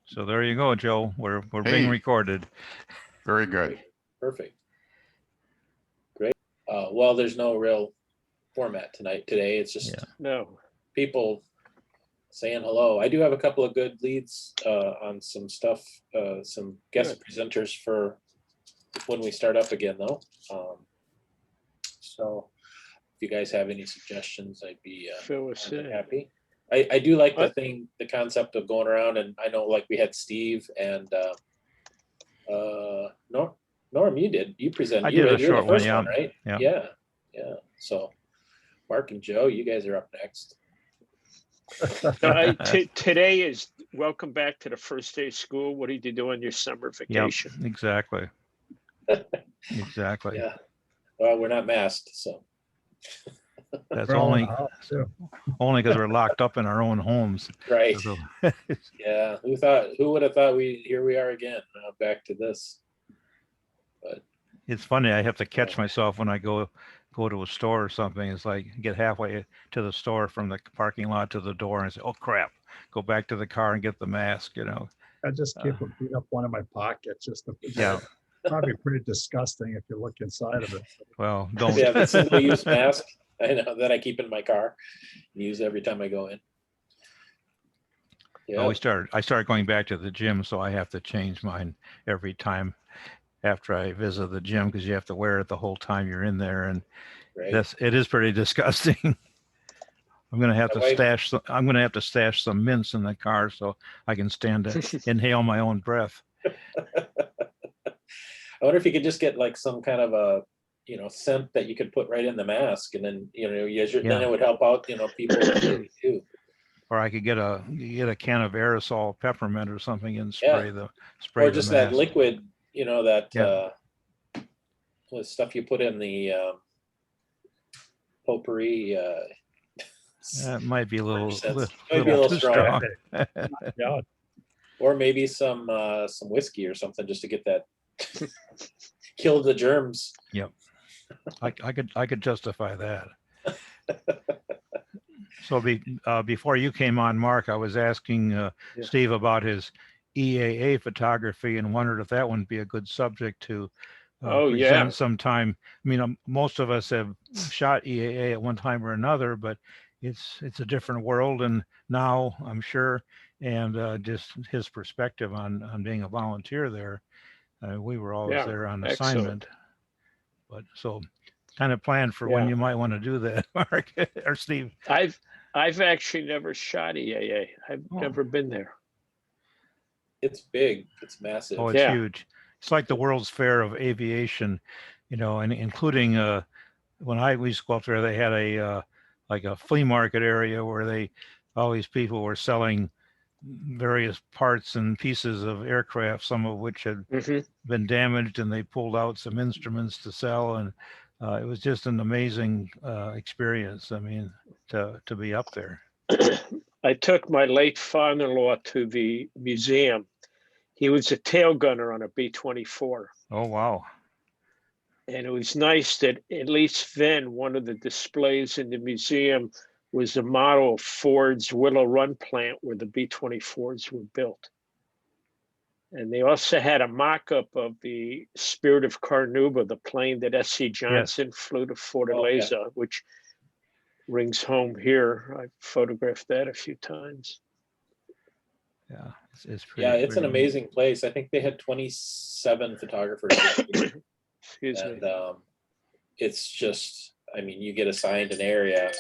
So there you go, Joe. We're being Hey. recorded. Very good. Perfect. Great. Well, there's no real format today. It's just No. people saying hello. I do have a couple of good leads on some stuff, some guest presenters for when we start up again, though. So if you guys have any suggestions, I'd be happy. I do like the concept of going around, and I know like we had Steve and Norm, you presented. I did a short the first one, right? Yeah. So Mark and Joe, you guys are up next. Today is welcome back to the first day of school. What did you do on your summer vacation? Yep, exactly. Exactly. Yeah. Well, we're not masked, so. That's only because we're locked up in our own homes. Right. Yeah. Who would have thought here we are again, back to this. But it's funny, I have to catch myself when I go to a store or something. It's like get halfway to the store from the parking lot to the door and I say, oh crap, go back to the car and get the mask, I just keep a beat up one in my pocket just to probably pretty disgusting if you look inside of it. Well, don't. Yeah, the single-use mask. I know that I keep in my car and use every time I go in. Yeah. I started going back to the gym, so I have to change mine every time after I visit the gym because you have to wear it the whole time you're in there, and it is pretty disgusting. I'm gonna have to stash some mints in the car so I can stand to inhale my own breath. I wonder if you could just get like some kind of a scent that you could put right in the mask, and then then it would help out people too. Or I could get a can of aerosol peppermint or something and spray or just that liquid, that stuff you put in the potpourri. That might be a little too strong. Yeah. Or maybe some whiskey or something just to get that kill the germs. Yep. I could justify that. So before you came on, Mark, I was asking Steve about his EAA photography and wondered if that wouldn't be a good subject to present sometime. I mean, most of us have shot EAA at one time or another, but it's a different world. And now I'm sure, and just his perspective on being a volunteer there, we were always there on assignment. But so kind of planned for when you might want to do that, Mark or Steve. I've actually never shot EAA. I've never been there. It's big. It's massive. Oh, it's huge. It's like the World's Fair of Aviation, and including when we used to go up there, they had a flea market area where all these people were selling various parts and pieces of aircraft, some of which had been damaged, and they pulled out some instruments to sell, and it was just an amazing experience. I mean, to be up there. I took my late father-in-law to the museum. He was a tail gunner on a B-24. Oh, wow. And it was nice that at least then one of the displays in the museum was a model of Ford's Willow Run plant where the B-24s were built. And they also had a mock-up of the Spirit of Carnauba, the plane that S.C. Johnson flew to Fortaleza, which rings home here. I photographed that a few times. Yeah, it's pretty. Yeah, it's an amazing place. I think they had 27 photographers. Excuse me. It's just, I mean, you get assigned an area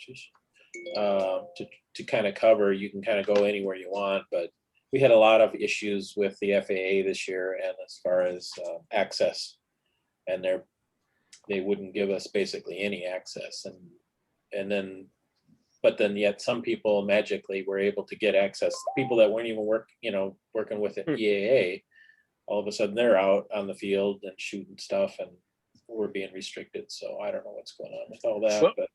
to kind of cover. You can kind of go anywhere you want, but we had a lot of issues with the FAA this year, and as far as access, and they wouldn't give us basically any access, but then yet some people magically were able to get access. People that weren't even working with an EAA, all of a sudden they're out on the field and shooting stuff, and we're being restricted. So I don't know what's going on with all that. But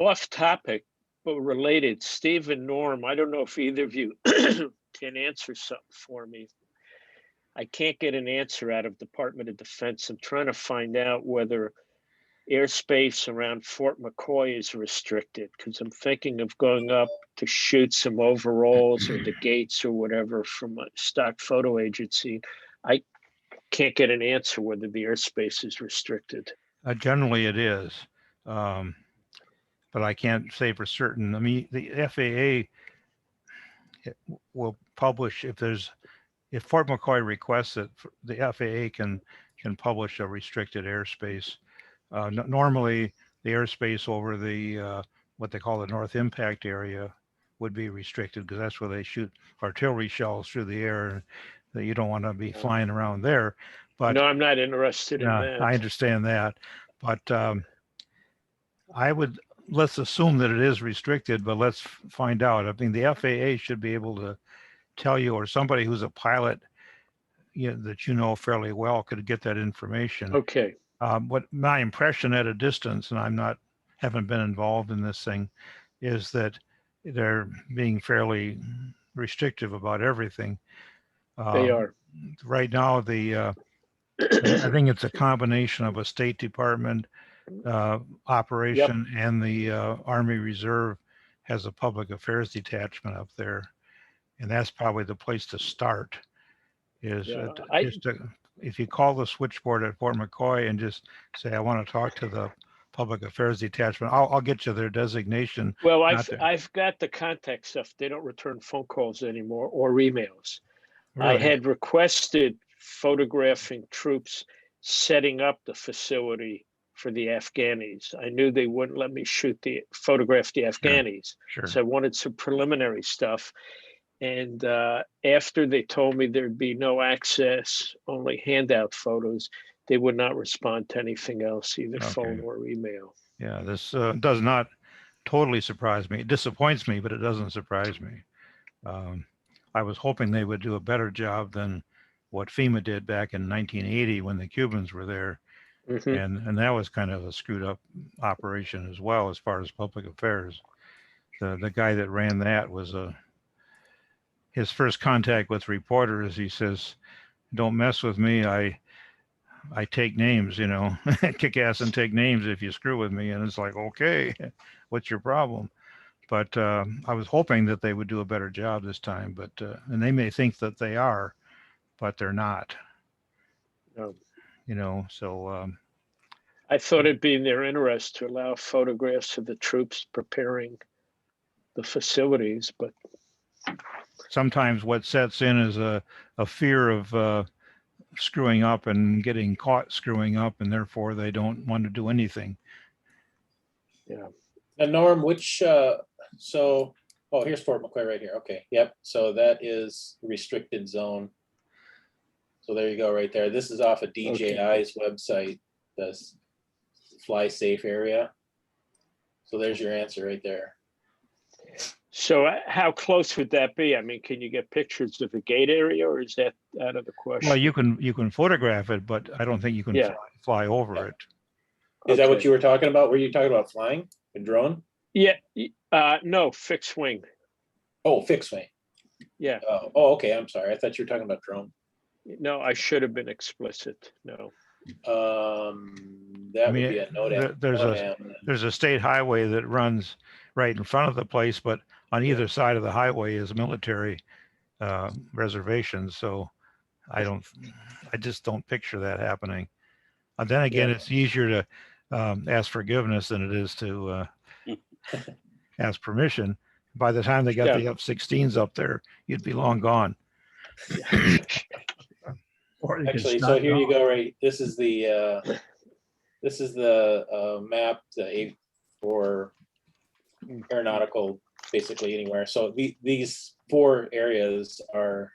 off topic, but related, Steve and Norm, I don't know if either of you can answer something for me. I can't get an answer out of Department of Defense. I'm trying to find out whether airspace around Fort McCoy is restricted, because I'm thinking of going up to shoot some overalls or the gates or whatever from a stock photo agency. I can't get an answer whether the airspace is restricted. Generally it is, but I can't say for certain. I mean, the FAA will publish if Fort McCoy requests it, the FAA can publish a restricted airspace. Normally, the airspace over the what they call the North Impact area would be restricted, because that's where they shoot artillery shells through the air. That you don't want to be flying around there. But no, I'm not interested in that. I understand that, but let's assume that it is restricted, but let's find out. I mean, the FAA should be able to tell you, or somebody who's a pilot that you know fairly well could get that information. Okay. What my impression at a distance, and haven't been involved in this thing, is that they're being fairly restrictive about everything. They are. Right now, I think it's a combination of a State Department operation, and the Army Reserve has a public affairs detachment up there, and that's probably the place to start. If you call the switchboard at Fort McCoy and just say, I want to talk to the public affairs detachment, I'll get you their designation. Well, I've got the contact stuff. They don't return phone calls anymore or emails. Really? I had requested photographing troops setting up the facility for the Afghanis. I knew they wouldn't let me photograph the Afghanis. Sure. So I wanted some preliminary stuff. And after they told me there'd be no access, only handout photos, they would not respond to anything else, either phone or email. Yeah, this does not totally surprise me. It disappoints me, but it doesn't surprise me. I was hoping they would do a better job than what FEMA did back in 1980 when the Cubans were there. Mm-hmm. And that was kind of a screwed up operation as well, as far as public affairs. The guy that ran that was his first contact with reporters. He says, "Don't mess with me. I take names, kick ass and take names if you screw with me." And it's like, okay, what's your problem? But I was hoping that they would do a better job this time. But and they may think that they are, but they're not. No. So I thought it'd be in their interest to allow photographs of the troops preparing the facilities, but sometimes what sets in is a fear of screwing up and getting caught screwing up, and therefore they don't want to do anything. Yeah. And Norm, which here's Fort McCoy right here. Okay, yep. So that is restricted zone. So there you go, right there. This is off of DJI's website, the Fly Safe area. So there's your answer right there. So how close would that be? I mean, can you get pictures of the gate area, or is that out of the question? Well, you can photograph it, but I don't think you can fly over it. Is that what you were talking about? Were you talking about flying a drone? Yeah. No, fixed wing. Oh, fixed wing. Yeah. Oh, okay. I'm sorry. I thought you were talking about drone. No, I should have been explicit. No. That would be a NOTAM. There's a state highway that runs right in front of the place, but on either side of the highway is military reservations. So I just don't picture that happening. And then again, it's easier to ask forgiveness than it is to ask permission. By the time they got the F-16s up there, you'd be long gone. Actually, so here you go. Right, this is the map, for aeronautical, basically anywhere. So these 4 areas are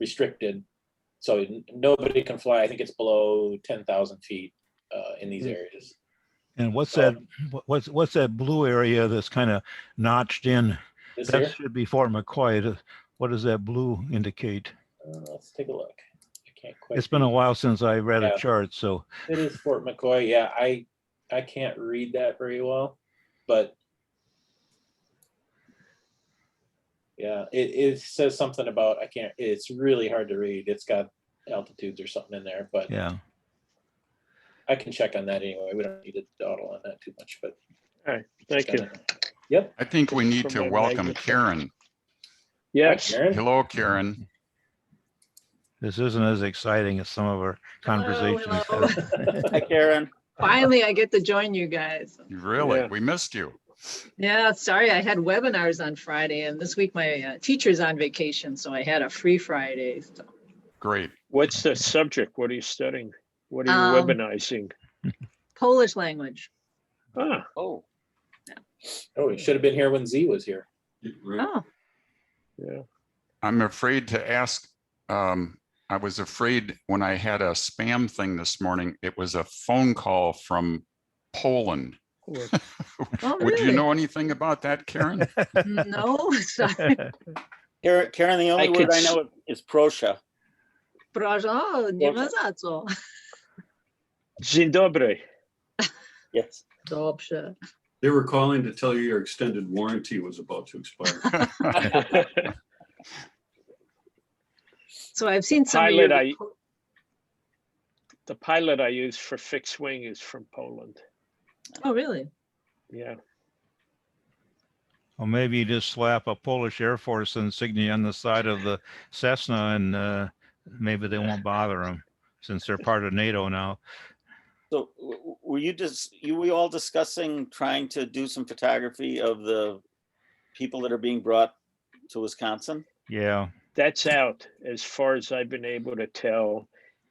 restricted, so nobody can fly. I think it's below 10,000 feet in these areas. And what's that blue area that's kind of notched in? That should be Fort McCoy. What does that blue indicate? Let's take a look. It's been a while since I read a chart, so it is Fort McCoy. Yeah, I can't read that very well, but yeah, it says something about it's really hard to read. It's got altitudes or something in there, but yeah, I can check on that anyway. We don't need to dawdle on that too much, but. All right, thank check you. on it. Yep. I think we need From to my welcome magnifying. Karen. Yes, Hi, Karen. Hello, Karen. This isn't as exciting as some of our conversations. hello. Hi, Karen. Finally, I get to join you guys. Really, Yeah. we missed you. Yeah, sorry, I had webinars on Friday, and this week my teacher's on vacation, so I had a free Friday. So. Great. what's the subject? What are you studying? What are you webinizing? Polish language. Ah, Oh, Oh, you should have been here when Z was here. Oh, yeah. I'm afraid to ask. I was afraid when I had a spam thing this morning, it was a phone call from Poland. Well, oh Would you really? know anything about that, Karen? No, sorry. Karen, the only I word could I know is prosha. Proszę, o, nie ma za co. Dzień dobry. Yes. Dobrze. They were calling to tell you your extended warranty was about to expire. So I've seen some of your. The pilot I use for fixed wing is from Poland. Oh, really? Yeah. Well, maybe you just slap a Polish Air Force insignia on the side of the Cessna and maybe they won't bother them since they're part of NATO now. So were we all discussing trying to do some photography of the people that are being brought to Wisconsin? Yeah. That's out as far as I've been able to tell.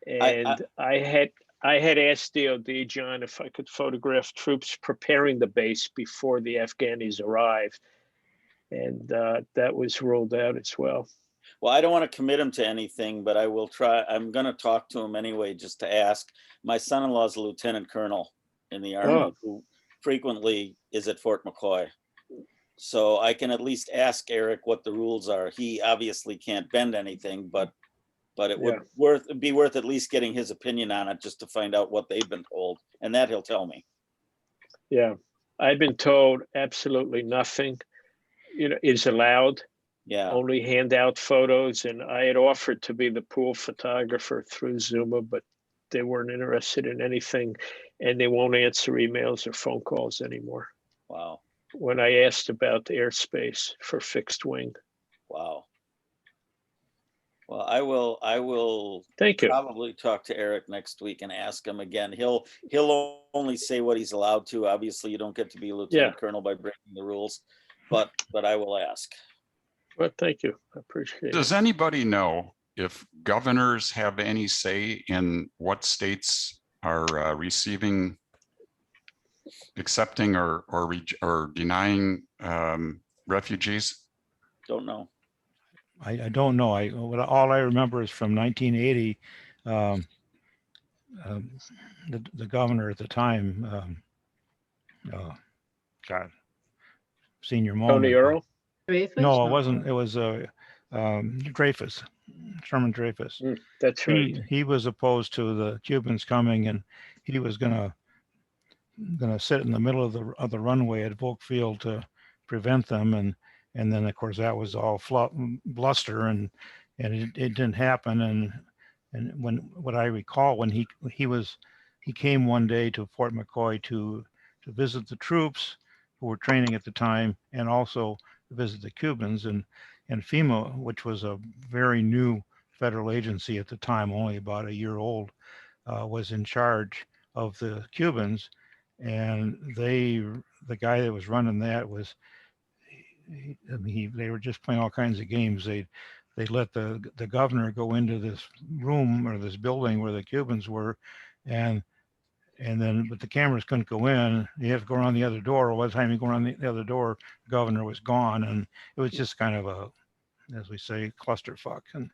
And I had asked DOD, John, if I could photograph troops preparing the base before the Afghanis arrived. And that was ruled out as well. Well, I don't want to commit him to anything, but I will try. I'm going to talk to him anyway, just to ask. My son-in-law is a lieutenant colonel in the Army who frequently is at Fort McCoy. So I can at least ask Eric what the rules are. He obviously can't bend anything, but it would be worth at least getting his opinion on it just to find out what they've been told, and that he'll tell me. Yeah, I've been told absolutely nothing, is allowed. Yeah. Only hand out photos, and I had offered to be the pool photographer through Zuma, but they weren't interested in anything, and they won't answer emails or phone calls anymore. Wow. When I asked about the airspace for fixed wing. Wow. Well, I will Thank you. Probably talk to Eric next week and ask him again. He'll only say what he's allowed to. Obviously, you don't get to be a lieutenant colonel by breaking the rules, but I will ask. Well, thank you. I appreciate it. Does anybody know if governors have any say in what states are receiving, accepting or denying refugees? Don't know. I don't know. All I remember is from 1980, the governor at the time, God, senior moment. Tony Earl? No, it wasn't. It was Dreyfus, Sherman Dreyfus. That's right. He was opposed to the Cubans coming, and he was gonna sit in the middle of the runway at Volk Field to prevent them, and then of course that was all bluster, and it didn't happen. And when what I recall, when he came one day to Fort McCoy to visit the troops who were training at the time, and also visit the Cubans, and FEMA, which was a very new federal agency at the time, only about a year old, was in charge of the Cubans, and the guy that was running that was, they were just playing all kinds of games. They let the governor go into this room or this building where the Cubans were, but the cameras couldn't go in. You have to go around the other door. By the time you go around the other door, the governor was gone, and it was just kind of a, as we say, clusterfuck, and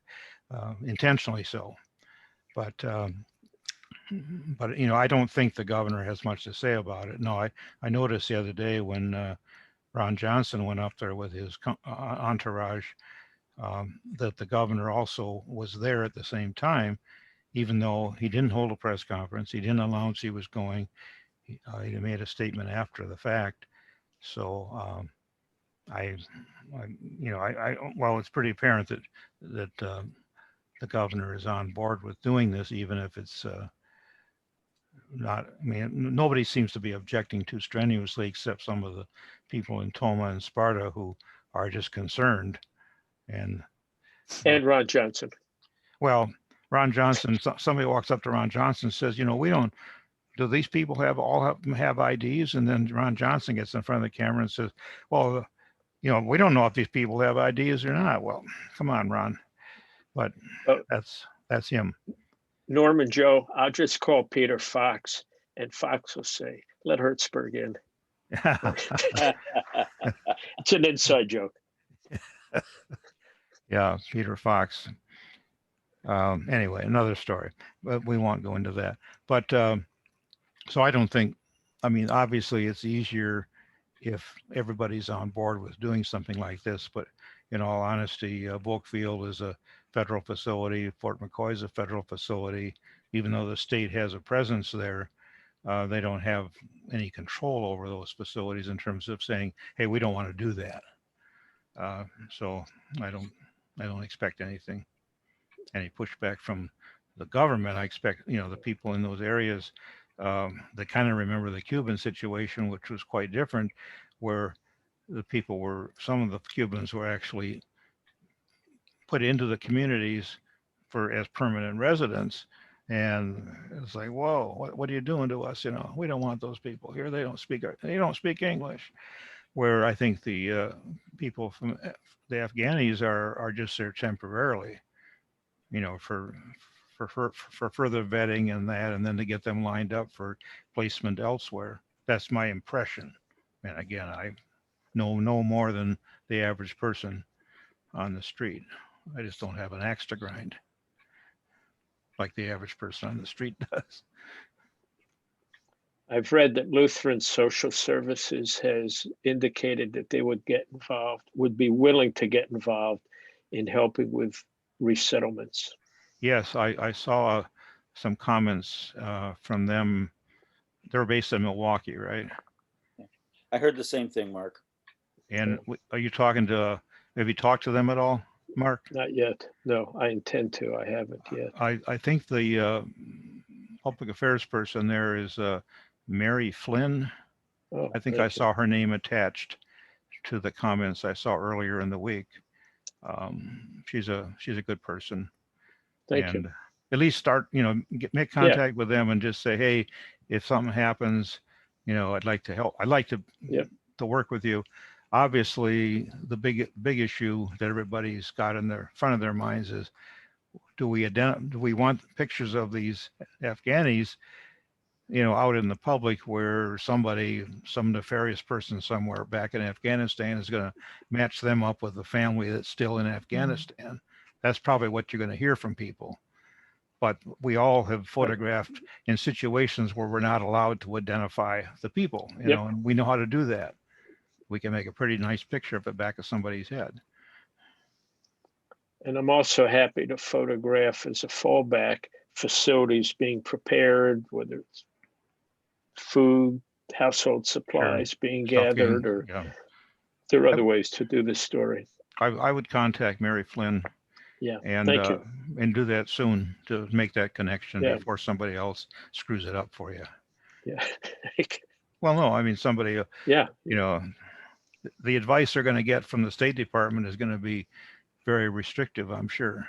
intentionally so. But I don't think the governor has much to say about it. No, I noticed the other day when Ron Johnson went up there with his entourage, that the governor also was there at the same time, even though he didn't hold a press conference. He didn't announce he was going. He made a statement after the fact. So well, it's pretty apparent that the governor is on board with doing this, even if it's not, I mean, nobody seems to be objecting too strenuously except some of the people in Toma and Sparta who are just concerned. And Ron Johnson. well, Ron Johnson, somebody walks up to Ron Johnson and says, we don't, do these people have IDs? And then Ron Johnson gets in front of the camera and says, well, we don't know if these people have IDs or not. Well, come on, Ron. But that's him. Norman Joe, I'll just call Peter Fox, and Fox will say, let Hertzberg in. It's an inside joke. Yeah, Peter Fox. Anyway, another story, but we won't go into that. But so I don't think, I mean, obviously it's easier if everybody's on board with doing something like this, but in all honesty, Volkfield is a federal facility. Fort McCoy is a federal facility. Even though the state has a presence there, they don't have any control over those facilities in terms of saying, hey, we don't want to do that. So I don't expect any pushback from the government. I expect, the people in those areas, they kind of remember the Cuban situation, which was quite different, where some of the Cubans were actually put into the communities as permanent residents. And it's like, whoa, what are you doing to us? We don't want those people here. They don't speak English. Where I think the people from the Afghanis are just there temporarily, for further vetting and then to get them lined up for placement elsewhere. That's my impression. And again, I know no more than the average person on the street. I just don't have an axe to grind like the average person on the street does. I've read that Lutheran Social Services has indicated that they would be willing to get involved in helping with resettlements. Yes, I saw some comments from them. They're based in Milwaukee, right? I heard the same thing, Mark. And are you have you talked to them at all, Mark? Not yet. No, I intend to. I haven't yet. I think the public affairs person there is Mary Flynn. Oh, I think I saw her name attached to the comments I saw earlier in the week. She's a good person. Thank you. At least start, make contact with them and just say, hey, if something happens, I'd like to help. I'd like to work with you. Obviously, the big issue that everybody's got in their front of their minds is, do we want pictures of these Afghanis, out in the public where some nefarious person somewhere back in Afghanistan is going to match them up with a family that's still in Afghanistan. That's probably what you're going to hear from people. But we all have photographed in situations where we're not allowed to identify the people, and we know how to do that. We can make a pretty nice picture of the back of somebody's head. And I'm also happy to photograph as a fallback facilities being prepared, whether it's food, household supplies being gathered, or there are other ways to do this story. I would contact Mary Flynn. Yeah, and thank you. And do that soon to make that connection before somebody else screws it up for you. Yeah. Well, no, I mean, somebody, the advice they're going to get from the State Department is going to be very restrictive, I'm sure.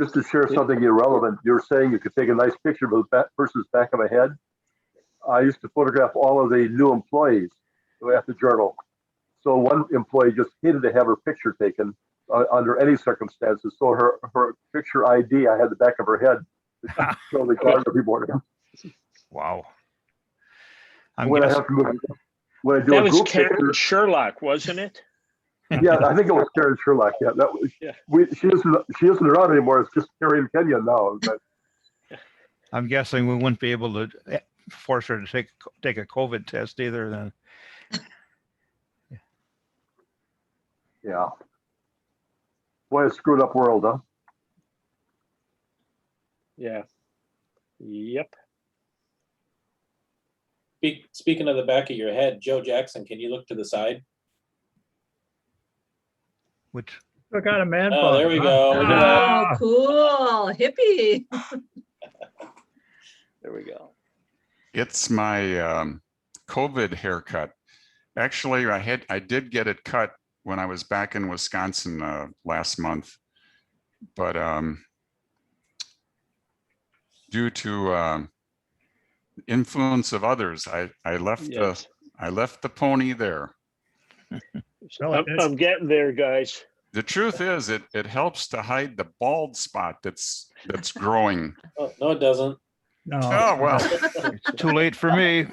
Just to share something irrelevant, you're saying you could take a nice picture of the person's back of a head. I used to photograph all of the new employees at the Journal. So one employee just hated to have her picture taken under any circumstances. So her picture ID, I had the back of her head to show the guard people. Wow. That was Karen Sherlock, wasn't it? Yeah, I think it was Karen Sherlock. Yeah, that was. Yeah. She isn't around anymore. It's just Karen Kenyon now. But I'm guessing we wouldn't be able to force her to take a COVID test either. Then. Yeah. Boy, a screwed up world, huh? Yeah. Yep. Speaking of the back of your head, Joe Jackson, can you look to the side? Still got a man Oh, bun. there we huh? go. Look at that. Oh, Ah, cool. Hippie. There we go. It's my COVID haircut. Actually, I did get it cut when I was back in Wisconsin last month, but due to influence of others, I left Yes. the pony there. well, I'm getting there, guys. The truth is, it helps to hide the bald spot that's growing. Oh, no, it doesn't. no, Oh well, It's too late for me.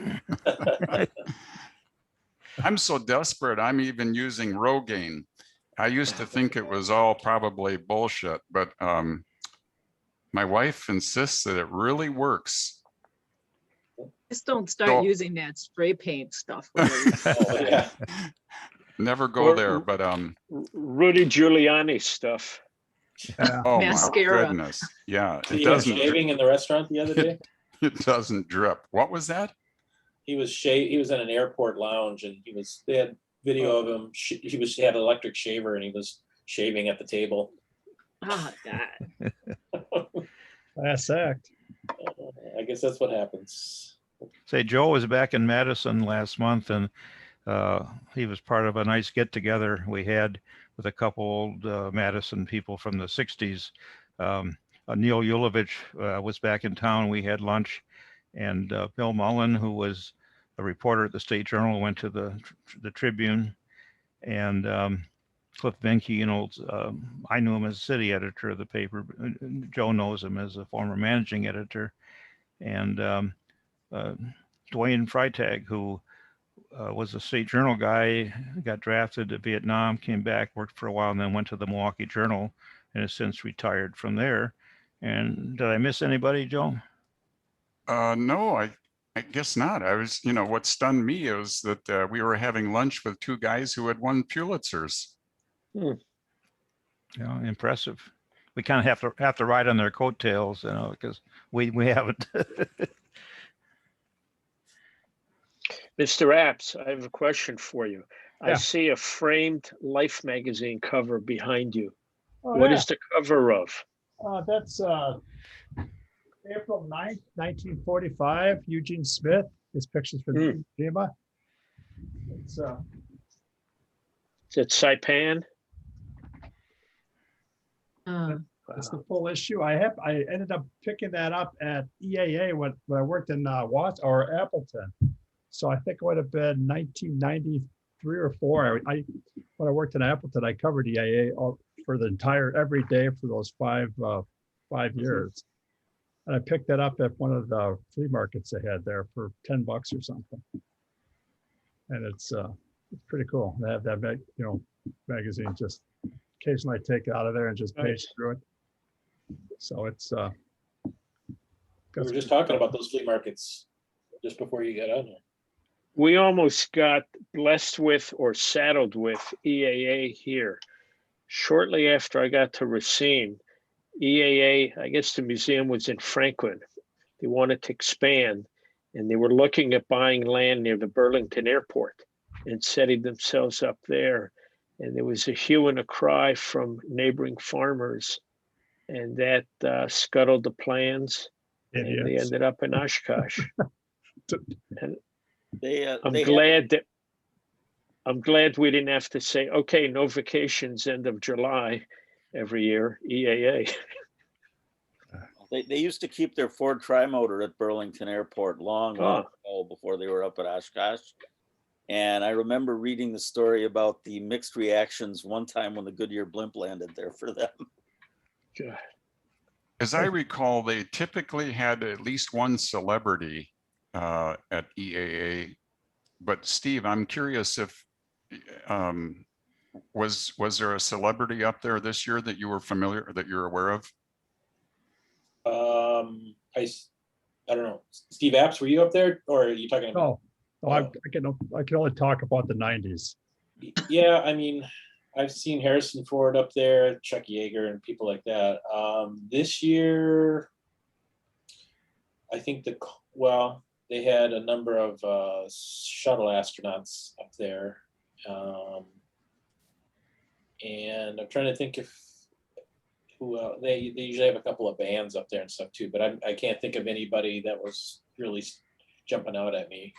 I'm so desperate. I'm even using Rogaine. I used to think it was all probably bullshit, but my wife insists that it really works. Just don't start So- using that spray paint stuff. Oh, yeah. Never go Or- there, but Rudy Giuliani stuff. yeah. oh Mascara. my goodness, yeah, See it him doesn't shaving in the restaurant the other day. it doesn't drip. What was that? He was in an airport lounge, and they had video of him. He had an electric shaver, and he was shaving at the table. Oh, God. Last act. I guess that's what happens. Say, Joe was back in Madison last month, and he was part of a nice get together we had with a couple old Madison people from the 60s. Neil Yulovich was back in town. We had lunch, and Bill Mullen, who was a reporter at the State Journal, went to the Tribune, and Cliff Benke, I knew him as city editor of the paper. Joe knows him as a former managing editor, and Dwayne Freitag, who was a State Journal guy, got drafted to Vietnam, came back, worked for a while, and then went to the Milwaukee Journal, and has since retired from there. And did I miss anybody, Joe? No, I guess not. I was, what stunned me is that we were having lunch with two guys who had won Pulitzers. Yeah, impressive. We kind of have to ride on their coattails, because we haven't. Mr. Apps, I have a question for you. I Yeah. see a framed Life magazine cover behind you. Oh, What yeah. is the cover of? That's April 9th, 1945, Eugene Smith. His pictures from Hiroshima. It's Is it Saipan? it's the full issue. I ended up picking that up at EAA when I worked in Appleton. So I think it would have been 1993 or 4. When I worked in Appleton, I covered EAA for every day for those 5 years. And I picked that up at one of the flea markets they had there for $10 or something. And it's pretty cool. They have that magazine. Just occasionally I take it out of there and just page through it. So it's We were just talking about those flea markets just before you got on here. We almost got blessed with or saddled with EAA here. Shortly after I got to Racine, EAA, I guess the museum was in Franklin. They wanted to expand, and they were looking at buying land near the Burlington airport and setting themselves up there. And there was a hue and a cry from neighboring farmers, and that scuttled the plans, and they idiots. ended up in Oshkosh. And I'm glad we didn't have to say, okay, no vacations end of July every year, EAA. They used to keep their Ford Tri-Motor at Burlington Airport long ago before they were up at Oshkosh. And I remember reading the story about the mixed reactions one time when the Goodyear blimp landed there for them. God. As I recall, they typically had at least one celebrity at EAA. But Steve, I'm curious if was there a celebrity up there this year that you were that you're aware of? I don't know. Steve Apps, were you up there, or are you talking about? No, I can only talk about the 90s. Yeah, I mean, I've seen Harrison Ford up there, Chuck Yeager, and people like that. This year, I think they had a number of shuttle astronauts up there, And I'm trying to think if who they usually have a couple of bands up there and stuff too, but I can't think of anybody that was really jumping out at me.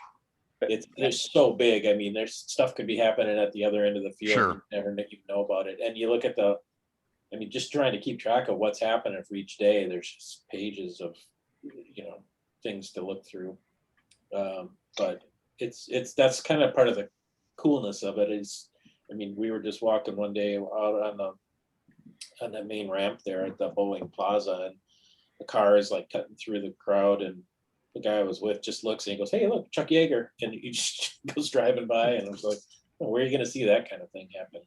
They're so big. I mean, there's stuff could be happening at the other end of the field. Sure. You never even know about it. And you look at just trying to keep track of what's happening for each day. There's just pages of, things to look through. But that's kind of part of the coolness of it is, we were just walking one day out on the main ramp there at the bowling plaza, and the car is like cutting through the crowd, and the guy I was with just looks and he goes, "Hey, look, Chuck Yeager," and he just goes driving by, and I was like, well, where are you going to see that kind of thing happen?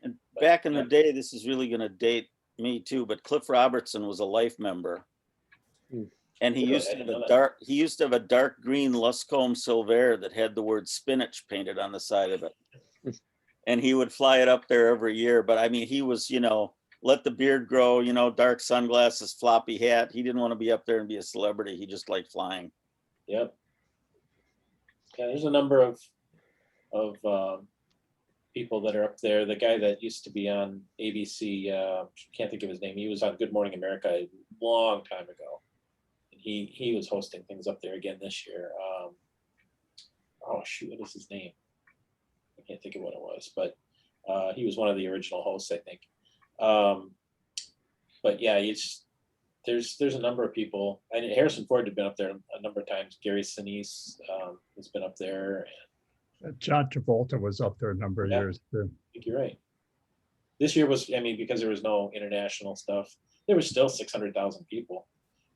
And back in the day, this is really going to date me too, but Cliff Robertson was a life member, and he used to have a dark green Luscombe Silver that had the word spinach painted on the side of it, and he would fly it up there every year. But he was, let the beard grow, dark sunglasses, floppy hat. He didn't want to be up there and be a celebrity. He just liked flying. Yep. Yeah, there's a number of people that are up there. The guy that used to be on ABC, can't think of his name. He was on Good Morning America a long time ago. And he was hosting things up there again this year. Oh shoot, what is his name? I can't think of what it was, but he was one of the original hosts, I think. But yeah, there's a number of people. And Harrison Ford had been up there a number of times. Gary Sinise has been up there. John Travolta was up there a number of years too. I think you're right. This year was, because there was no international stuff, there was still 600,000 people,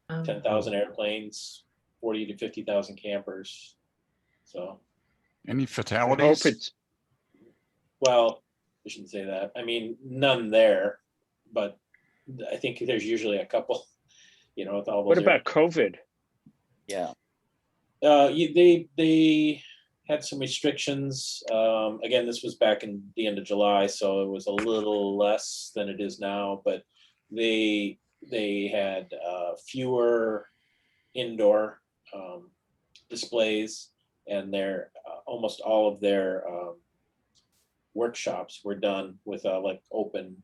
10,000 airplanes, 40 to 50,000 campers. So, any fatalities? Well, I shouldn't say that. None there, but I think there's usually a couple. With all those. What about COVID? Yeah. They had some restrictions. Again, this was back in the end of July, so it was a little less than it is now. But they had fewer indoor displays, and almost all of their workshops were done with like open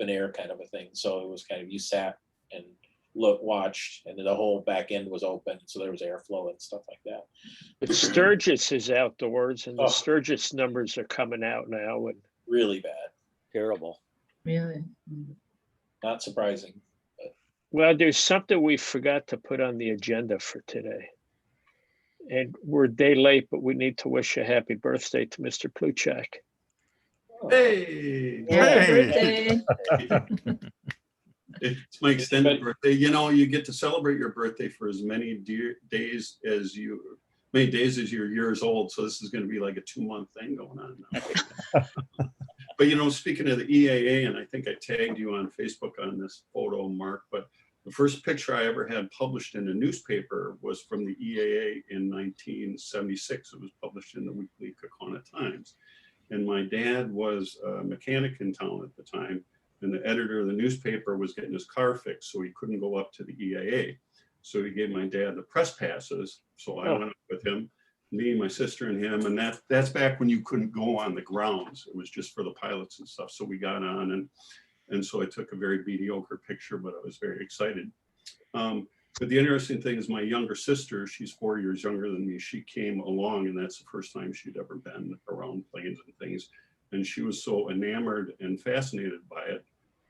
air kind of a thing. So it was kind of, you sat and watched, and the whole back end was open, so there was airflow and stuff like that. But Sturgis is outdoors, and the Sturgis numbers are coming out now, and really bad. Terrible. Really? Not surprising. Well, there's something we forgot to put on the agenda for today. And we're a day late, but we need to wish a happy birthday to Mr. Pluchak. Hey! Happy birthday. It's my extended birthday. You get to celebrate your birthday for as many days as you're years old. So this is going to be like a 2-month thing going on now. But speaking of the EAA, and I think I tagged you on Facebook on this photo, Mark, but the first picture I ever had published in a newspaper was from the EAA in 1976. It was published in the Weekly Kaukauna Times. And my dad was a mechanic in town at the time. And the editor of the newspaper was getting his car fixed, so he couldn't go up to the EAA. So he gave my dad the press passes. So I went up with him, me, my sister, and him. And that's back when you couldn't go on the grounds. It was just for the pilots and stuff. So we got on, and so I took a very mediocre picture, but I was very excited. But the interesting thing is my younger sister, she's 4 years younger than me. She came along, and that's the first time she'd ever been around planes and things. And she was so enamored and fascinated by it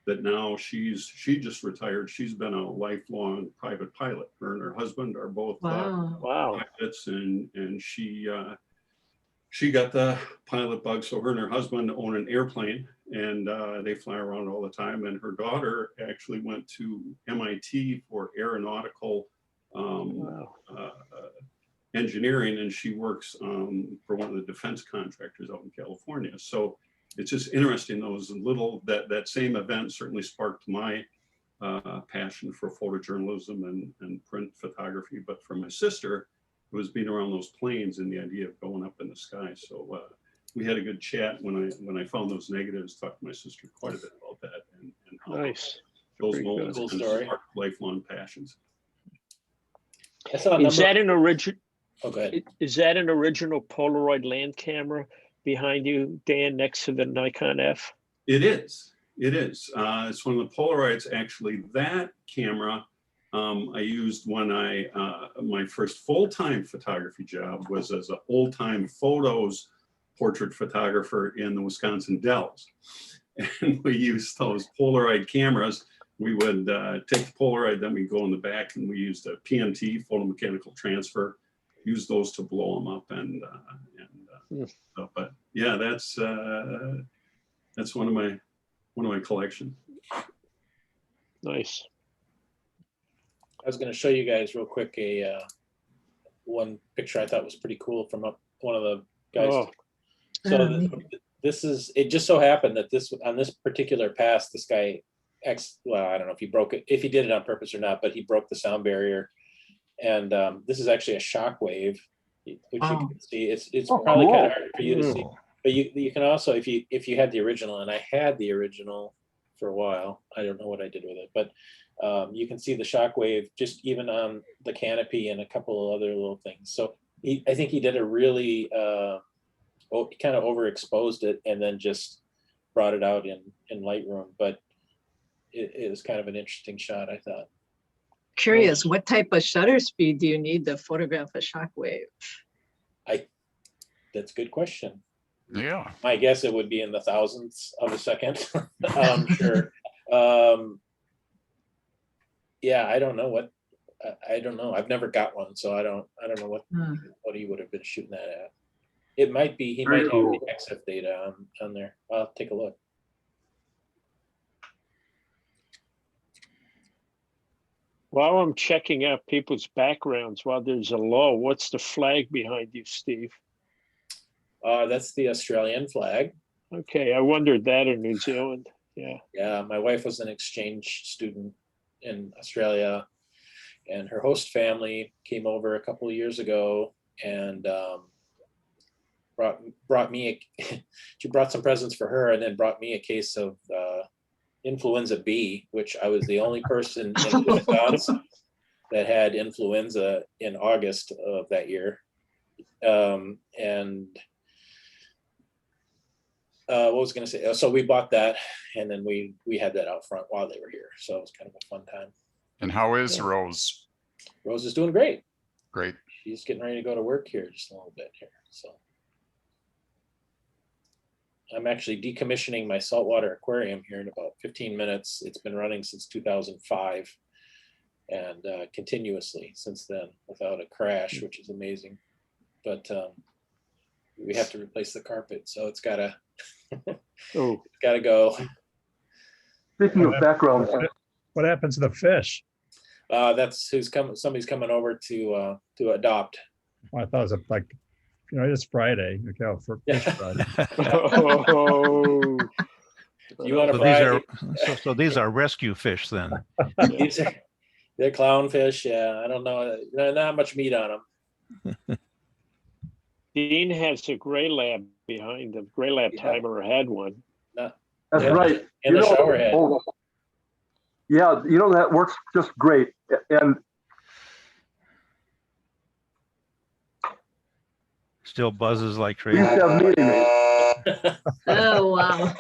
that now she just retired. She's been a lifelong private pilot. Her and her husband are both pilots, and she got the pilot bug. So her and her husband own an airplane, and they fly around all the time. And her daughter actually went to MIT for aeronautical engineering, and she works for one of the defense contractors out in California. So it's just interesting, those little, that same event certainly sparked my passion for photojournalism and print photography. But for my sister, it was being around those planes and the idea of going up in the sky. So we had a good chat when I found those negatives, talked to my sister quite a bit about that and how those moments cool spark lifelong passions. Is that an original? Oh, go ahead. Is that an original Polaroid land camera? behind you, Dan, next to the Nikon F? It is. It is. It's one of the Polaroids. Actually, that camera I used when my first full-time photography job was as an old-time photos portrait photographer in the Wisconsin Dells. And we used those Polaroid cameras. We would take the Polaroid, then we go in the back and we used a PMT, photomechanical transfer, use those to blow them up and stuff. But yeah, that's one of my collection. Nice. I was going to show you guys real quick one picture I thought was pretty cool from one of the guys. Oh. So this is, it just so happened that on this particular pass, this guy, well, I don't know if he broke it, if he did it on purpose or not, but he broke the sound barrier. And this is actually a shock wave, which you can see. It's probably kind of hard for you to see, but you can also, if you had the original, and I had the original for a while, I don't know what I did with it, but you can see the shock wave just even on the canopy and a couple of other little things. So I think he did a really kind of overexposed it and then just brought it out in Lightroom, but it was kind of an interesting shot, I thought. Curious, what type of shutter speed do you need to photograph a shock wave? That's a good question. Yeah. My guess it would be in the thousandths of a second. Sure. Yeah, I don't know what. I don't know. I've never got one, so I don't know what he would have been shooting that at. It might be he might have the EXIF data on there. I'll take a look. While I'm checking out people's backgrounds, while there's a lull, what's the flag behind you, Steve? That's the Australian flag. Okay, I wondered that in New Zealand. Yeah. Yeah, my wife was an exchange student in Australia, and her host family came over a couple of years ago and brought me she brought some presents for her and then brought me a case of influenza B, which I was the only person in Wisconsin that had influenza in August of that year. What was I going to say? So we bought that, and then we had that out front while they were here. So it was kind of a fun time. And how is Rose? Rose is doing great. Great. She's getting ready to go to work here just a little bit here. So I'm actually decommissioning my saltwater aquarium here in about 15 minutes. It's been running since 2005 and continuously since then without a crash, which is amazing. But we have to replace the carpet, so it's gotta it's gotta go. Speaking of backgrounds, what happens to the fish? That's who's coming. Somebody's coming over to adopt. I thought it was like, it's Friday. Okay, for Fish Friday. You want to fry? So these are rescue fish then. They're clownfish. Yeah, I don't know. Not much meat on them. Dean has a gray lab behind him. Gray lab timer had one. That's right. In the shower head. Yeah, that works just great. And still buzzes like crazy. we used to have meetings. Oh, wow.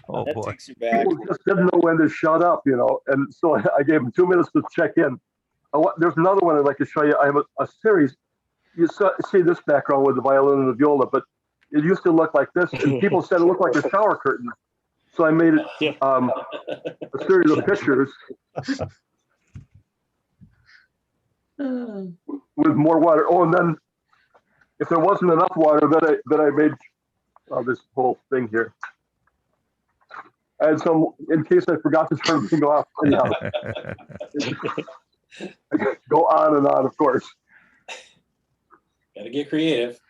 Oh That boy. takes you back. People just didn't know when to shut up, and so I gave them 2 minutes to check in. There's another one I'd like to show you. I have a series. You see this background with the violin and the viola, but it used to look like this, and people said it looked like a shower curtain. So I made it a series of pictures with more water. Oh, and then if there wasn't enough water, then I made this whole thing here. And so, in case I forgot to turn the thing off, go on and on, of course. Gotta get creative.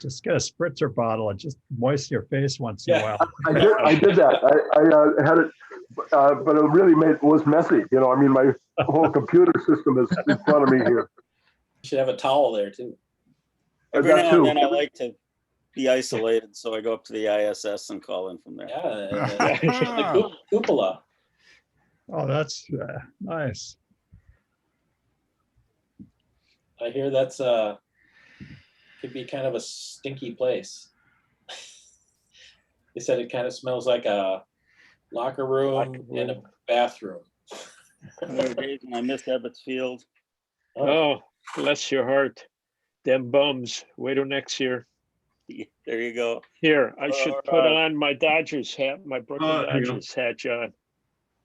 Just get a spritzer bottle and just moisten your face once in a while. I did that. I had it, but it really was messy. My whole computer system is in front of me here. You should have a towel there too. Every now and then I like to be isolated, so I go up to the ISS and call in from there. Yeah, the cupola. Oh, that's nice. I hear that's could be kind of a stinky place. They said it kind of smells like a locker room and a bathroom. There are days when I miss Ebbets Field. Oh, bless your heart. Them bums. Wait till next year. There you go. Here, I should put on my Dodgers hat, my Brooklyn there you go. Dodgers hat, John.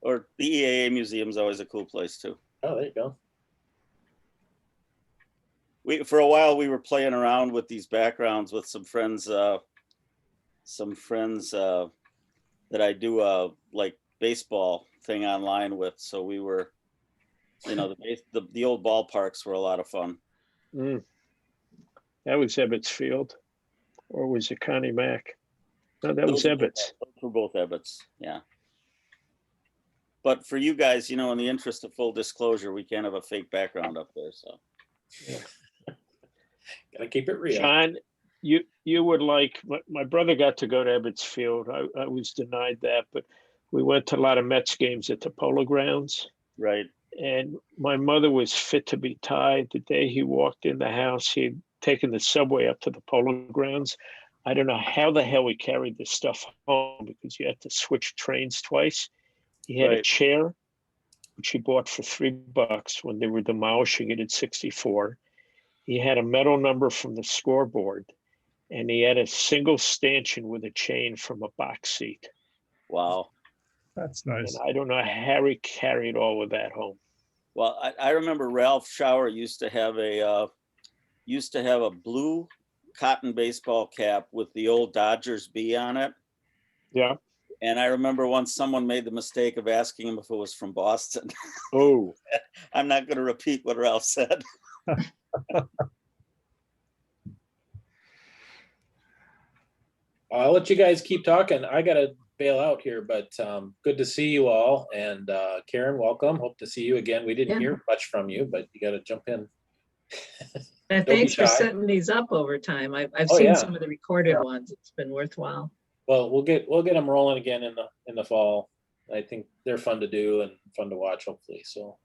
Or the EAA Museum's always a cool place too. Oh, there you go. For a while we were playing around with these backgrounds with some friends that I do like baseball thing online with. So we were, you know, the old ballparks were a lot of fun. That was Ebbets Field, or was it Connie Mack? No, that was Ebbets. For both Ebbets, yeah. But for you guys, you know, in the interest of full disclosure, we can't have a fake background up there. So gotta keep it real. John, you would like, my brother got to go to Ebbets Field. I was denied that, but we went to a lot of Mets games at the Polo Grounds. Right. And my mother was fit to be tied. The day he walked in the house, he'd taken the subway up to the Polo Grounds. I don't know how the hell he carried this stuff home because you had to switch trains twice. He had a chair, which he bought for $3 when they were demolishing it in '64. He had a medal number from the scoreboard, and he had a single stanchion with a chain from a box seat. Wow. That's nice. And I don't know how he carried all of that home. Well, I remember Ralph Schauer used to have a blue cotton baseball cap with the old Dodgers B on it. Yeah. And I remember once someone made the mistake of asking him if it was from Boston. Oh. I'm not going to repeat what Ralph said. I'll let you guys keep talking. I gotta bail out here, but good to see you all. And Karen, welcome. Hope to see you again. We didn't hear much from you, but you got to jump in. Thanks for setting these up over time. I've seen some of the recorded ones. It's been worthwhile. Well, we'll get them rolling again in the fall. I think they're fun to do and fun to watch, hopefully. So,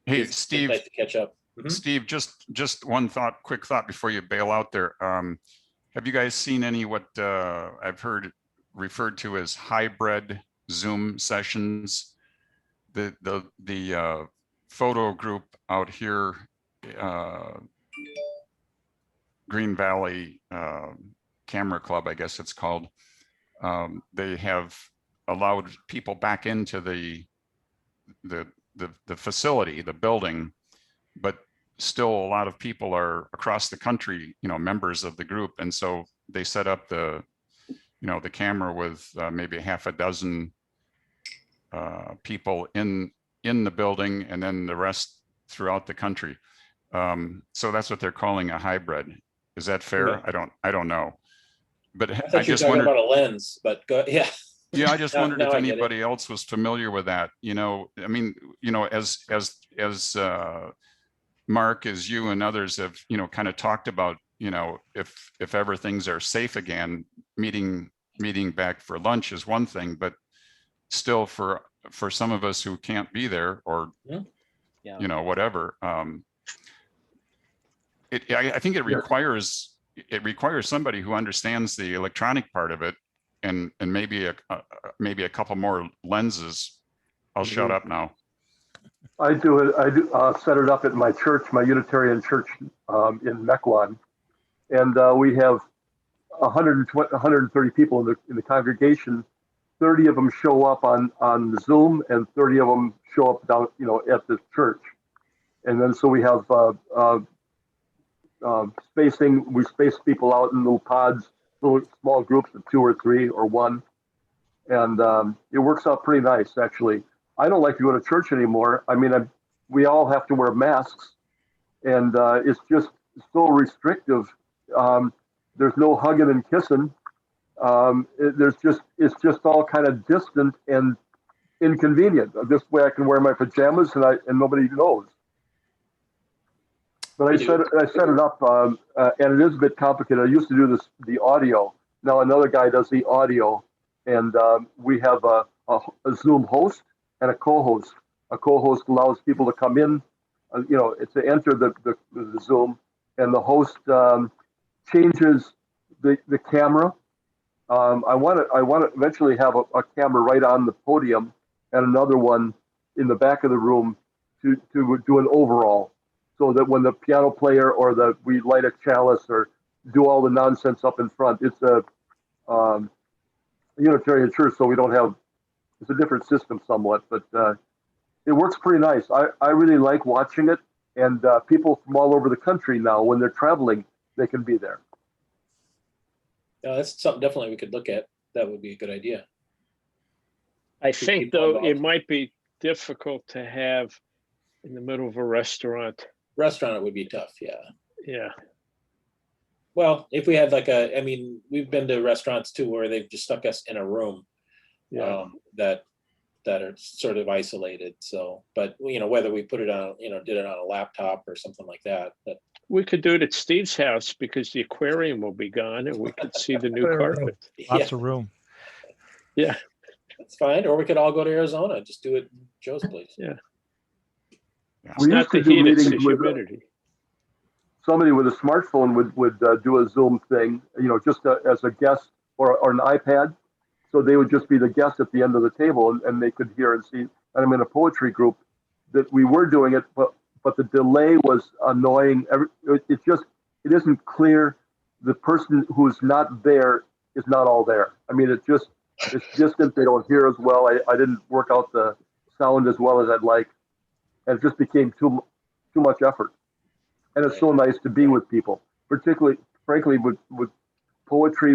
hey, Steve, nice to catch up. Steve, just one quick thought before you bail out there. Have you guys seen any what I've heard referred to as hybrid Zoom sessions? The photo group out here, Green Valley Camera Club, I guess it's called. They have allowed people back into the facility, the building, but still a lot of people are across the country, you know, members of the group. And so they set up the camera with maybe half a dozen people in the building and then the rest throughout the country. So that's what they're calling a hybrid. Is that fair? Yeah. I don't know. But I just wondered about a lens, but yeah. Yeah, I just wondered if anybody else was familiar with that. You know, I mean, you know, as Mark, as you and others have, you know, kind of talked about, you know, if ever things are safe again, meeting back for lunch is one thing, but still for some of us who can't be there or, you know, whatever, I think it requires somebody who understands the electronic part of it and maybe a couple more lenses. I'll shut up now. I do set it up at my church, my Unitarian church in Mequon, and we have 130 people in the congregation. 30 of them show up on the Zoom, and 30 of them show up down, you know, at the church. And then so we have spacing. We space people out in little pods, little small groups of 2 or 3 or 1, and it works out pretty nice actually. I don't like to go to church anymore. I mean, we all have to wear masks, and it's just so restrictive. There's no hugging and kissing. It's just all kind of distant and inconvenient. This way, I can wear my pajamas and nobody knows. But I set it up, and it is a bit complicated. I used to do the audio. Now another guy does the audio, and we have a Zoom host and a co-host. A co-host allows people to come in, you know, to enter the Zoom, and the host changes the camera I want to eventually have a camera right on the podium and another one in the back of the room to do an overall, so that when the piano player or we light a chalice or do all the nonsense up in front, it's a Unitarian church, so we don't have, it's a different system somewhat, but it works pretty nice. I really like watching it, and people from all over the country now, when they're traveling, they can be there. That's something definitely we could look at. That would be a good idea. I think though it might be difficult to have in the middle of a restaurant. Restaurant, it would be tough. Yeah. Yeah. Well, if we had like I mean, we've been to restaurants too where they've just stuck us in a room that are sort of isolated. So, but whether we put it on, did it on a laptop or something like that. But we could do it at Steve's house because the aquarium will be gone and we could see the new carpet. Lots of room. Yeah. That's fine. Or we could all go to Arizona, just do it in Joe's place. Yeah. We used to do meetings with humidity. Somebody with a smartphone would do a Zoom thing, just as a guest or an iPad. So they would just be the guest at the end of the table, and they could hear and see. And I'm in a poetry group that we were doing it, but the delay was annoying. It isn't clear. The person who's not there is not all there. I mean, it's distant. They don't hear as well. I didn't work out the sound as well as I'd like, and it just became too much effort. And it's so nice to be with people, particularly, frankly, with poetry.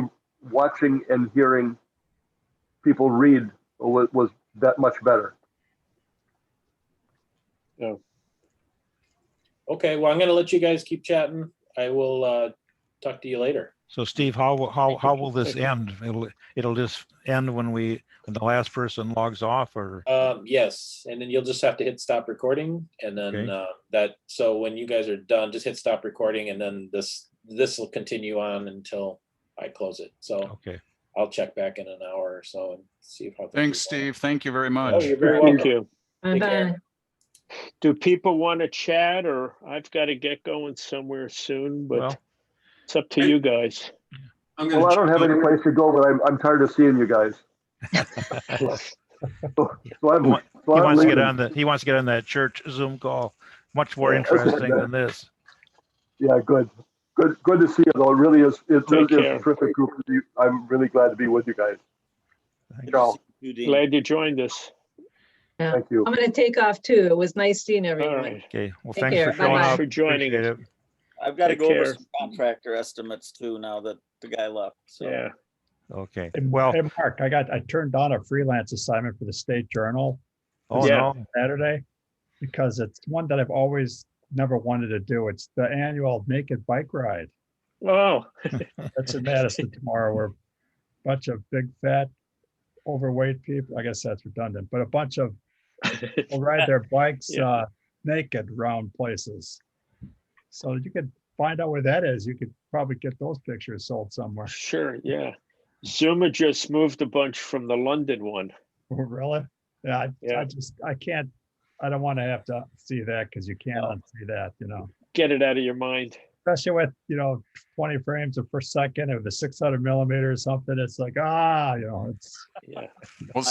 Watching and hearing people read was that much better. Yeah. Okay, well, I'm going to let you guys keep chatting. I will talk to you later. So, Steve, how will this end? It'll just end when the last person logs off, or? Yes, and then you'll just have to hit stop recording, and then so when you guys are done, just hit stop recording, and then this will continue on until I close it. So okay, I'll check back in an hour or so and see how. Thanks, Steve. Thank you very much. Oh, you're very welcome. Thank you. Take care. Do people want to chat, or I've got to get going somewhere soon, but it's up to you guys. Well, I don't have any place to go, but I'm tired of seeing you guys. He wants to get on that church Zoom call. Much more interesting than this. Yeah, good to see you though. It really is. It really is a terrific group. I'm really glad to be with you guys. Glad you joined us. Yeah. Thank you. I'm going to take off too. It was nice seeing everyone. All right. Okay. Well, Take thanks care. for showing Bye-bye. up. For joining us. I've got to go over some contractor estimates too now that the guy left. So. Yeah. Okay. Well, hey Mark, I turned down a freelance assignment for the State Journal. Saturday, because it's one that I've always never wanted to do. It's the annual naked bike ride. Oh. That's in Madison tomorrow, where a bunch of big fat overweight people, I guess that's redundant, but a bunch of will ride their bikes naked around places. So you could find out where that is. You could probably get those pictures sold somewhere. Sure, yeah. Zuma just moved a bunch from the London one. Oh, really? Yeah, I can't, I don't want to have to see that because you can't unsee that, Get it out of your mind. Especially with, 20 frames per second of the 600 millimeter or something. It's like, it's. Yeah. Well,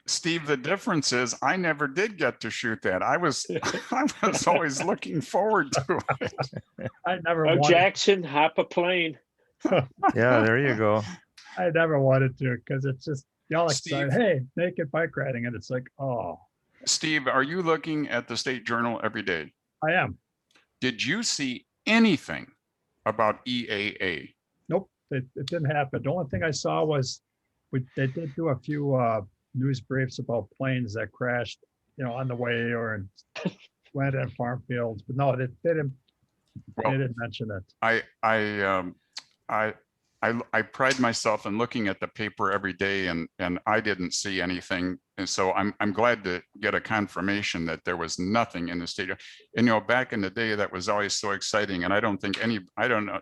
Steve, the difference is I never did get to shoot that. I was always looking forward to it. I never wanted. Jackson, hop a plane. Yeah, there you go. I never wanted to because it's just y'all excited. Hey, naked bike riding, and it's like, oh. Steve, are you looking at the State Journal every day? I am. Did you see anything about EAA? Nope, it didn't happen. The only thing I saw was they did do a few news briefs about planes that crashed, on the way or landed at farm fields. But no, they didn't mention it. I pride myself in looking at the paper every day, and I didn't see anything. And so I'm glad to get a confirmation that there was nothing in the state. And back in the day, that was always so exciting. And I don't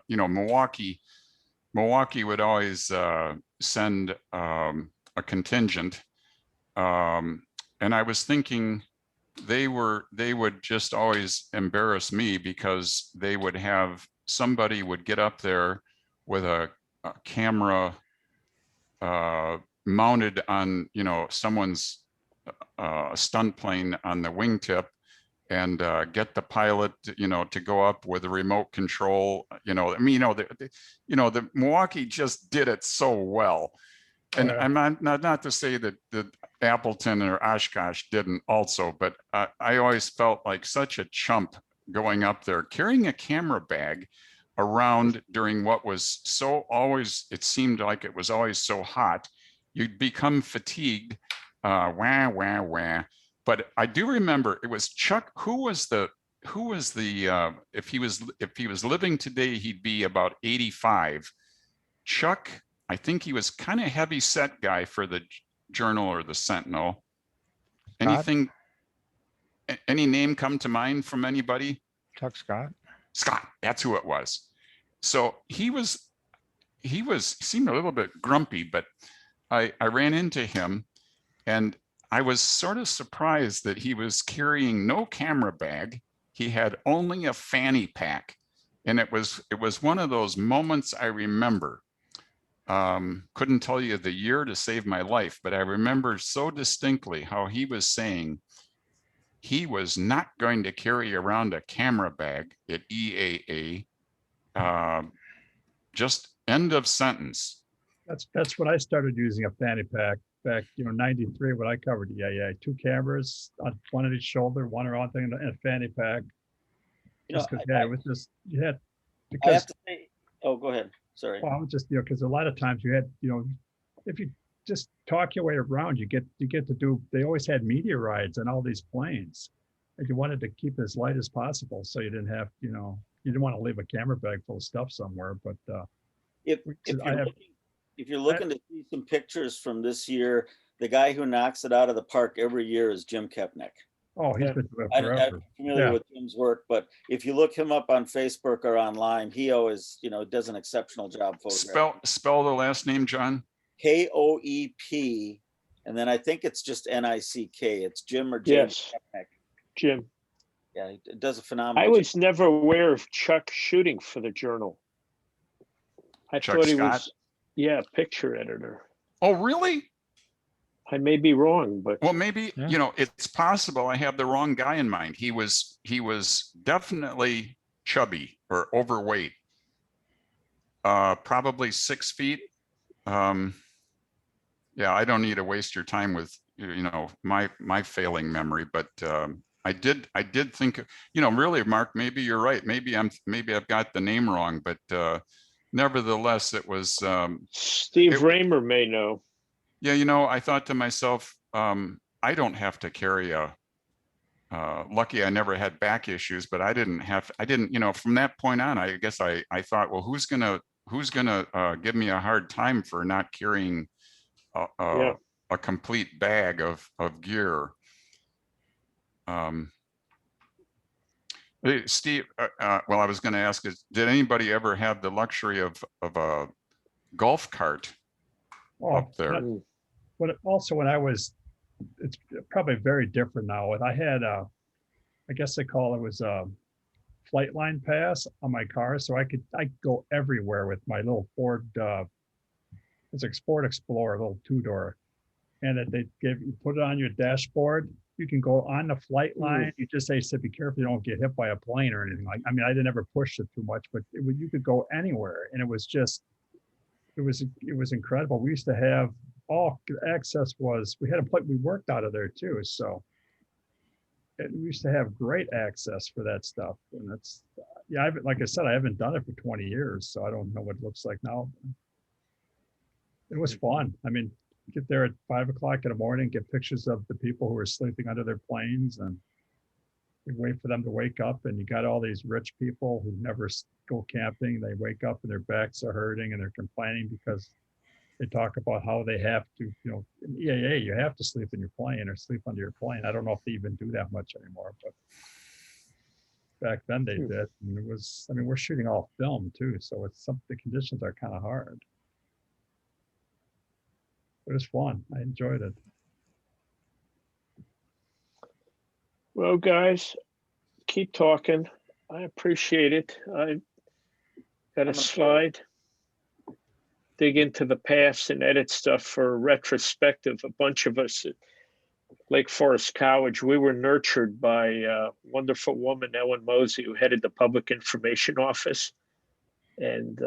know, Milwaukee would always send a contingent. And I was thinking they would just always embarrass me because they would have somebody would get up there with a camera mounted on, someone's stunt plane on the wingtip, and get the pilot, to go up with a remote control. The Milwaukee just did it so well. And I'm not to say that Appleton or Oshkosh didn't also, but I always felt like such a chump going up there, carrying a camera bag around during what was it seemed like it was always so hot. You'd become fatigued, wah, wah, wah. But I do remember it was Chuck, who was the, if he was living today, he'd be about 85. Chuck, I think he was kind of heavy set guy for the Journal or the Sentinel. Anything, any name come to mind from anybody? Chuck Scott. Scott, that's who it was. So he seemed a little bit grumpy, but I ran into him, and I was sort of surprised that he was carrying no camera bag. He had only a fanny pack. And it was one of those moments I remember. Couldn't tell you the year to save my life, but I remember so distinctly how he was saying he was not going to carry around a camera bag at EAA. Just end of sentence. That's when I started using a fanny pack back, 93 when I covered EAA. 2 cameras, one on each shoulder, one around thing, and a fanny pack. Just because, it was just, you had, because. I have to say, oh, go ahead. Sorry. Well, I was just, because a lot of times you had, if you just talk your way around, you get to do, they always had media rides on all these planes. And you wanted to keep it as light as possible. So you didn't have, you didn't want to leave a camera bag full of stuff somewhere. But if you're looking to see some pictures from this year, the guy who knocks it out of the park every year is Jim Kepnick. Oh, he's been doing it forever. I'm familiar with Jim's work, but if you look him up on Facebook or online, he always, does an exceptional job photographing. Spell the last name, John. Koep, and then I think it's just Nick. It's Jim or James Kepnick. Jim. Yeah, he does a phenomenal I was never aware of Chuck shooting for the Journal. I thought he was, picture editor. Oh, really? I may be wrong, but well, maybe it's possible I have the wrong guy in mind. He was definitely chubby or overweight. Probably 6 feet. Yeah, I don't need to waste your time with my failing memory, but I did think, really, Mark, maybe you're right. Maybe I've got the name wrong, but nevertheless, it was Steve Raymer may know. Yeah, I thought to myself, I don't have to carry lucky I never had back issues, but I didn't, from that point on, I guess I thought, well, who's gonna give me a hard time for not carrying a complete bag of gear? Hey, Steve, well, I was going to ask did anybody ever have the luxury of a golf cart up there? But also when I was, it's probably very different now. I had I guess they call it a flight line pass on my car, so I could go everywhere with my little Ford. It's a Sport Explorer, a little 2-door, and you put it on your dashboard. You can go on the flight line. You just say, be careful you don't get hit by a plane or anything like. I mean, I didn't ever push it too much, but you could go anywhere, and it was incredible. We used to have all access we had a place we worked out of there too, so we used to have great access for that stuff. And that's like I said, I haven't done it for 20 years, so I don't know what it looks like now. It was fun. I mean, get there at 5 o'clock in the morning, get pictures of the people who are sleeping under their planes, and you wait for them to wake up. And you got all these rich people who never go camping. They wake up and their backs are hurting and they're complaining because they talk about how they have to, in EAA, you have to sleep in your plane or sleep under your plane. I don't know if they even do that much anymore, but back then they did. And it was, we're shooting all film too, so the conditions are kind of hard. It was fun. I enjoyed it. Well, guys, keep talking. I appreciate it. I got a slide. dig into the past and edit stuff for retrospective. A bunch of us at Lake Forest College, we were nurtured by a wonderful woman, Ellen Mosey, who headed the public information office. And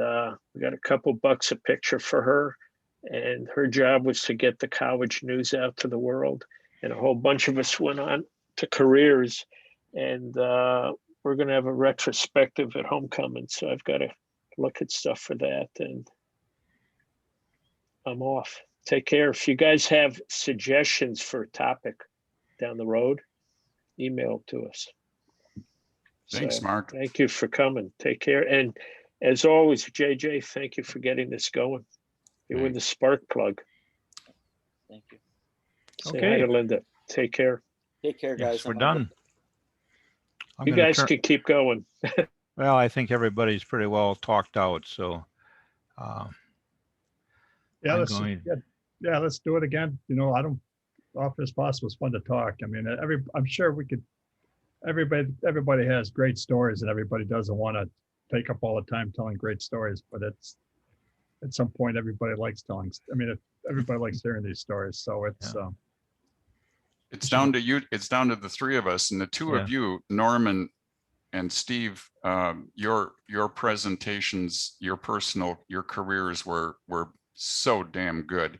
we got a couple bucks a picture for her. And her job was to get the college news out to the world. And a whole bunch of us went on to careers. And we're going to have a retrospective at homecoming. So I've got to look at stuff for that. And I'm off. Take care. If you guys have suggestions for a topic down the road, email to us. Thanks, So, Mark. Thank you for coming. Take care. And as always, JJ, thank you for getting this going. You were the spark plug. Thank you. Say hi to Linda. Take care. Take care, guys. Yes, we're done. You guys can keep going. Well, I think everybody's pretty well talked out, so. Yeah, let's do it again. You know, I don't, often as possible, it's fun to talk. I mean, I'm sure we could, everybody has great stories and everybody doesn't want to take up all the time telling great stories, but it's, at some point, everybody likes telling, everybody likes hearing these stories. So it's down to you. It's down to the three of us, and the two of you, Norman and Steve. Your presentations, your careers were so damn good.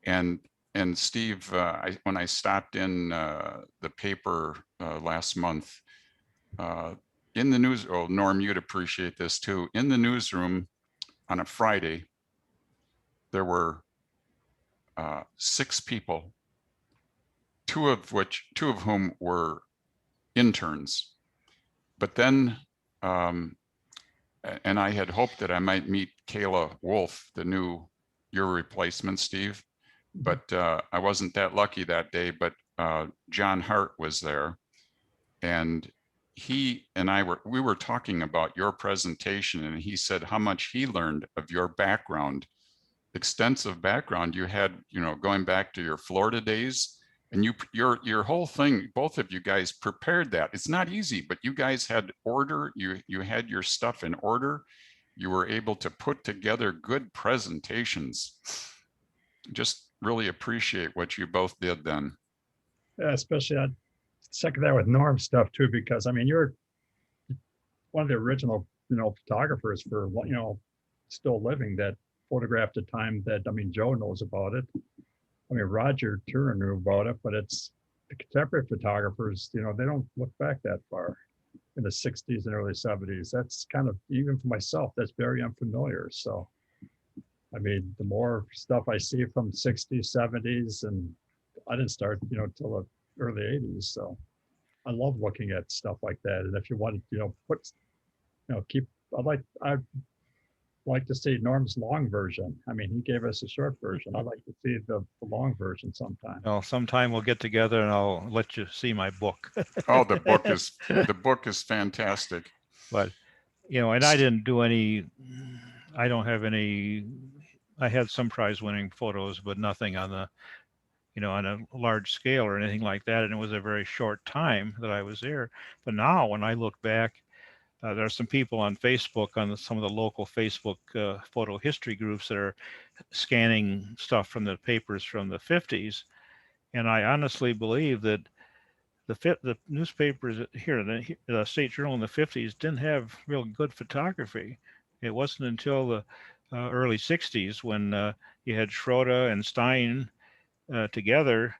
And Steve, when I stopped in the paper last month, in the news, oh, Norm, you'd appreciate this too. In the newsroom on a Friday, there were 6 people, two of whom were interns. But then, and I had hoped that I might meet Kayla Wolf, your replacement, Steve, but I wasn't that lucky that day. But John Hart was there, and he and we were talking about your presentation, and he said how much he learned of your background, extensive background you had, going back to your Florida days. And your whole thing, both of you guys prepared that. It's not easy, but you guys had order. You had your stuff in order. You were able to put together good presentations. Just really appreciate what you both did then. Yeah, especially I'd second that with Norm stuff too, because I mean, you're one of the original, photographers for, still living that photographed a time that, Joe knows about it. Roger Turin knew about it, but it's the contemporary photographers, they don't look back that far in the 60s and early 70s. That's kind of, even for myself, that's very unfamiliar. So, the more stuff I see from 60s, 70s, and I didn't start, till the early 80s. So I love looking at stuff like that. And if you want to, I'd like to see Norm's long version. He gave us a short version. I'd like to see the long version sometime. Well, sometime we'll get together and I'll let you see my book. Oh, the book is fantastic. But, and I didn't do any, I don't have any, I had some prize winning photos, but nothing on the, on a large scale or anything like that. And it was a very short time that I was there. But now when I look back, there are some people on Facebook, on some of the local Facebook photo history groups that are scanning stuff from the papers from the 50s. And I honestly believe that the newspapers here, the State Journal in the 50s didn't have real good photography. It wasn't until the early 60s when you had Schroeder and Stein together,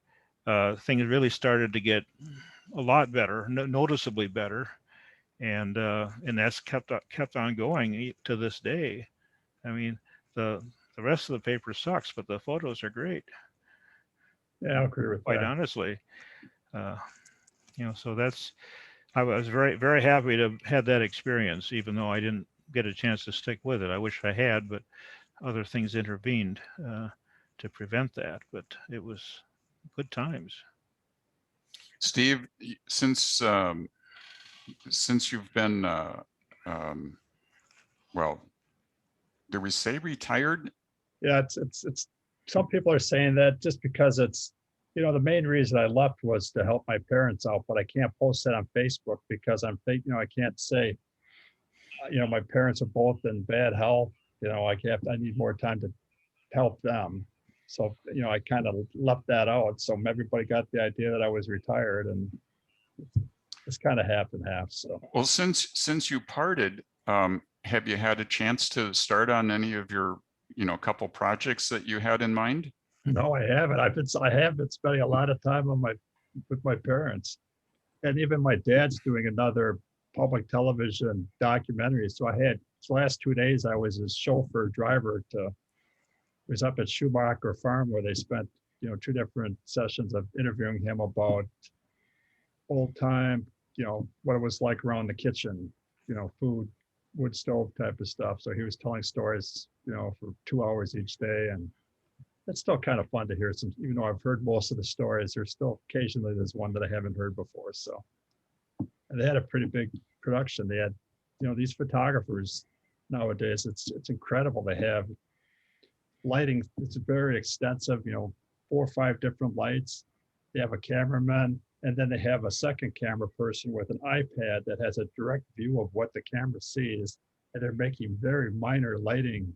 things really started to get a lot better, noticeably better. And that's kept on going to this day. The rest of the paper sucks, but the photos are great. Yeah, I agree with quite that. honestly. So I was very, very happy to have that experience, even though I didn't get a chance to stick with it. I wish I had, but other things intervened to prevent that. But it was good times. Steve, since you've been, well, do we say retired? Yeah, it's some people are saying that just because it's, the main reason I left was to help my parents out, but I can't post that on Facebook because I can't say, my parents are both in bad health I need more time to help them. So, I kind of left that out. So everybody got the idea that I was retired, and it's kind of half and half. So, Well, since you parted, have you had a chance to start on any of your, couple projects that you had in mind? no, I haven't. I have been spending a lot of time with my parents, and even my dad's doing another public television documentary. So the last 2 days I was his chauffeur driver was up at Schumacher Farm, where they spent 2 different sessions of interviewing him about old time, what it was like around the kitchen, food, wood stove type of stuff. So he was telling stories, for 2 hours each day, and it's still kind of fun to hear some. Even though I've heard most of the stories, there's still occasionally there's one that I haven't heard before. So, and they had a pretty big production. They had, these photographers nowadays. It's incredible. They have lighting. It's very extensive. 4 or 5 different lights. They have a cameraman, and then they have a second camera person with an iPad that has a direct view of what the camera sees, and they're making very minor lighting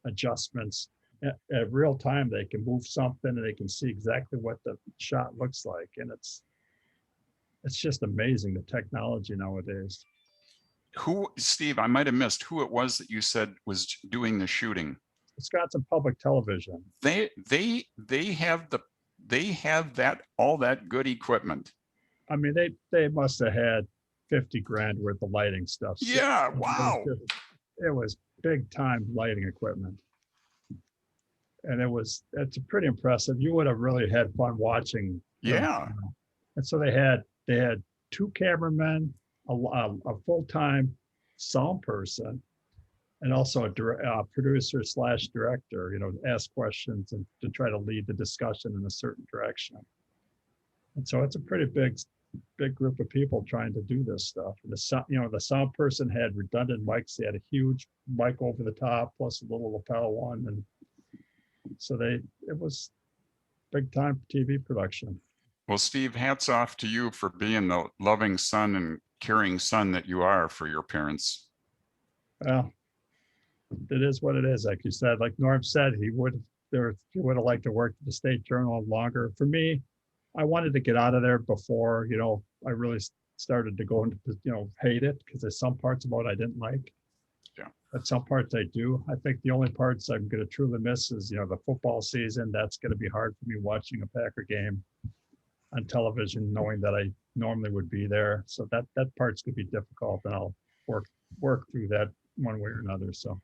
adjustments. At real time, they can move something and they can see exactly what the shot looks like, and it's just amazing, the technology nowadays. Steve, I might have missed who it was that you said was doing the shooting. Wisconsin Public Television. They have that all that good equipment. I mean, they must have had 50 grand worth of lighting stuff. Yeah, wow. It was big time lighting equipment. And it's pretty impressive. You would have really had fun watching. Yeah. And so they had 2 cameramen, a full-time sound person, and also a producer / director, ask questions and to try to lead the discussion in a certain direction. And so it's a pretty big group of people trying to do this stuff. And the sound person had redundant mics. They had a huge mic over the top plus a little lapel one, and so it was big time TV production. Well, Steve, hats off to you for being the loving son and caring son that you are for your parents. Well, it is what it is. Like you said, like Norm said, he would have liked to work at the State Journal longer. For me, I wanted to get out of there before, I really started to go into, hate it, because there's some parts about it I didn't like. Yeah. But some parts I do. I think the only parts I'm going to truly miss is, the football season. That's going to be hard for me watching a Packer game on television, knowing that I normally would be there. So that part's going to be difficult, and I'll work through that one way or another. So